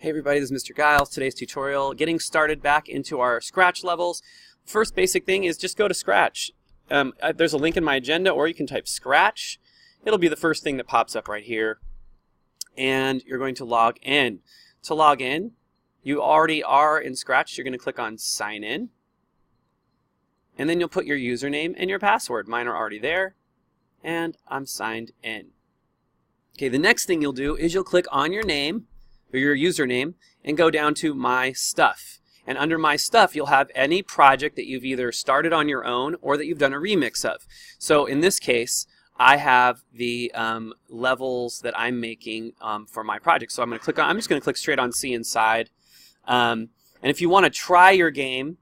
Hey everybody, this is Mr. Giles. Today's tutorial, getting started back into our Scratch levels. First basic thing is just go to Scratch. There's a link in my agenda, or you can type Scratch. It'll be the first thing that pops up right here. And you're going to log in. To log in, you already are in Scratch. You're going to click on Sign In. And then you'll put your username and your password. Mine are already there. And I'm signed in. Okay, the next thing you'll do is you'll click on your name, or your username, and go down to My Stuff. And under My Stuff, you'll have any project that you've either started on your own or that you've done a remix of. So in this case, I have the levels that I'm making for my project. So I'm just going to click straight on See Inside. And if you want to try your game,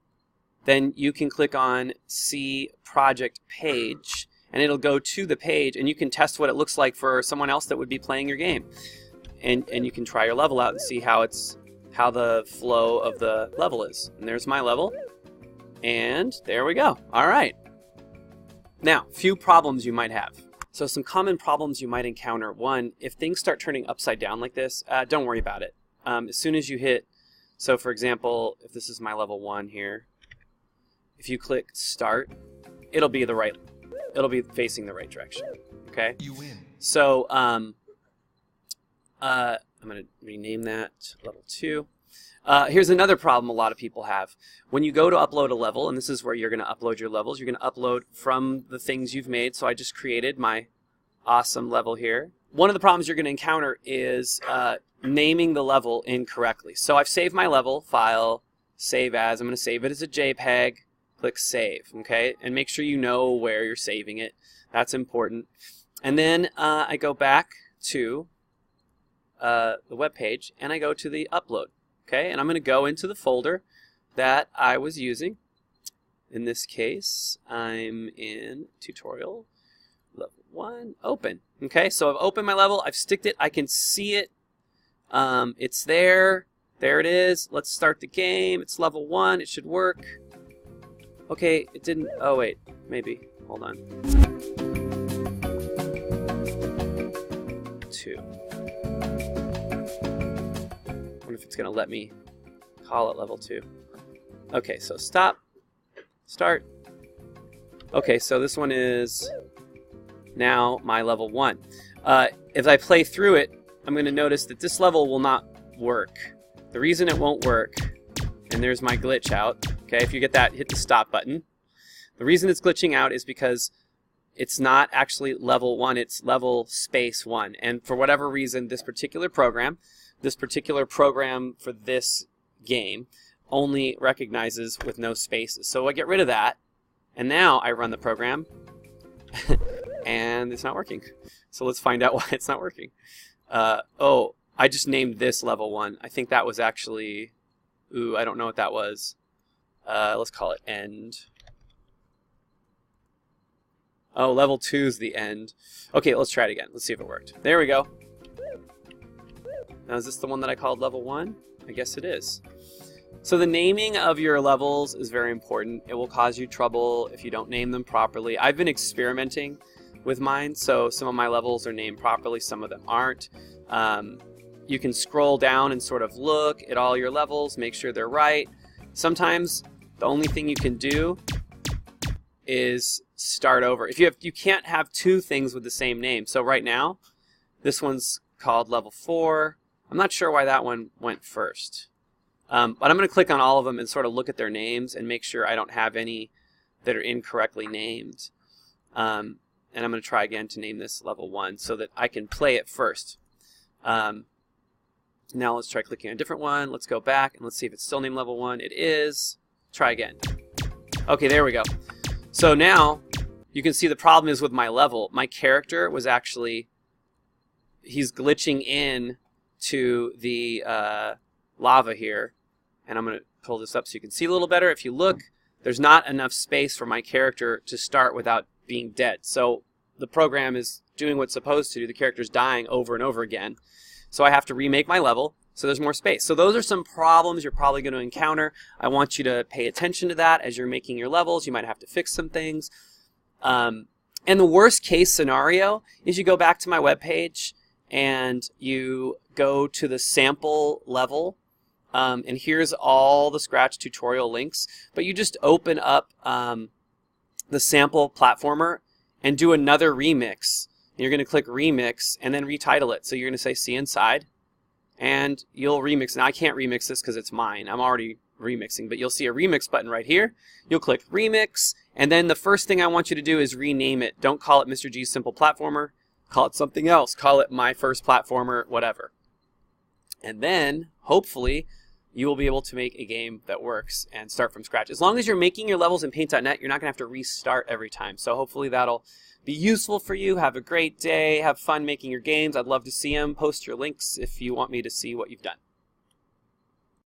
then you can click on See Project Page, and it'll go to the page, and you can test what it looks like for someone else that would be playing your game. And you can try your level out and see how the flow of the level is. And there's my level. And there we go. All right. Now, few problems you might have. So some common problems you might encounter. One, if things start turning upside down like this, don't worry about it. As soon as you hit, so for example, if this is my level 1 here, if you click Start, it'll be facing the right direction. Okay? You win. So, I'm going to rename that level 2. Here's another problem a lot of people have. When you go to upload a level, and this is where you're going to upload your levels, you're going to upload from the things you've made. So I just created my awesome level here. One of the problems you're going to encounter is naming the level incorrectly. So I've saved my level, File, Save As. I'm going to save it as a JPEG. Click Save, okay? And make sure you know where you're saving it. That's important. And then I go back to the web page, and I go to the upload, okay? And I'm going to go into the folder that I was using. In this case, I'm in Tutorial Level 1, Open. Okay, so I've opened my level, I've sticked it, I can see it. It's there. There it is. Let's start the game. It's level 1. It should work. Okay, it didn't. Oh, wait. Maybe. Hold on. 2. I wonder if it's going to let me call it level 2. Okay, so stop. Start. Okay, so this one is now my level 1. If I play through it, I'm going to notice that this level will not work. The reason it won't work, and there's my glitch out. Okay, if you get that, hit the stop button. The reason it's glitching out is because it's not actually level 1, it's level space 1. And for whatever reason, this particular program for this game only recognizes with no spaces. So I get rid of that, and now I run the program, and it's not working. So let's find out why it's not working. Oh, I just named this level 1. I think that was actually, I don't know what that was. Let's call it End. Oh, level 2 is the end. Okay, let's try it again. Let's see if it worked. There we go. Now, is this the one that I called level 1? I guess it is. So the naming of your levels is very important. It will cause you trouble if you don't name them properly. I've been experimenting with mine, so some of my levels are named properly, some of them aren't. You can scroll down and sort of look at all your levels, make sure they're right. Sometimes the only thing you can do is start over. You can't have two things with the same name. So right now, this one's called level 4. I'm not sure why that one went first. But I'm going to click on all of them and sort of look at their names and make sure I don't have any that are incorrectly named. And I'm going to try again to name this level 1 so that I can play it first. Now let's try clicking on a different one. Let's go back and let's see if it's still named level 1. It is. Try again. Okay, there we go. So now you can see the problem is with my level. My character was actually, he's glitching in to the lava here. And I'm going to pull this up so you can see a little better. If you look, there's not enough space for my character to start without being dead. So the program is doing what's supposed to do. The character's dying over and over again. So I have to remake my level so there's more space. So those are some problems you're probably going to encounter. I want you to pay attention to that as you're making your levels. You might have to fix some things. And the worst case scenario is you go back to my webpage and you go to the sample level, and here's all the Scratch tutorial links, but you just open up the sample platformer and do another remix. You're going to click remix and then retitle it. So you're going to say see inside, and you'll remix. Now I can't remix this because it's mine. I'm already remixing, but you'll see a remix button right here. You'll click remix, and then the first thing I want you to do is rename it. Don't call it Mr. G's Simple Platformer. Call it something else. Call it My First Platformer, whatever. And then, hopefully, you will be able to make a game that works and start from scratch. As long as you're making your levels in Paint.net, you're not going to have to restart every time. So hopefully that'll be useful for you. Have a great day. Have fun making your games. I'd love to see them. Post your links if you want me to see what you've done.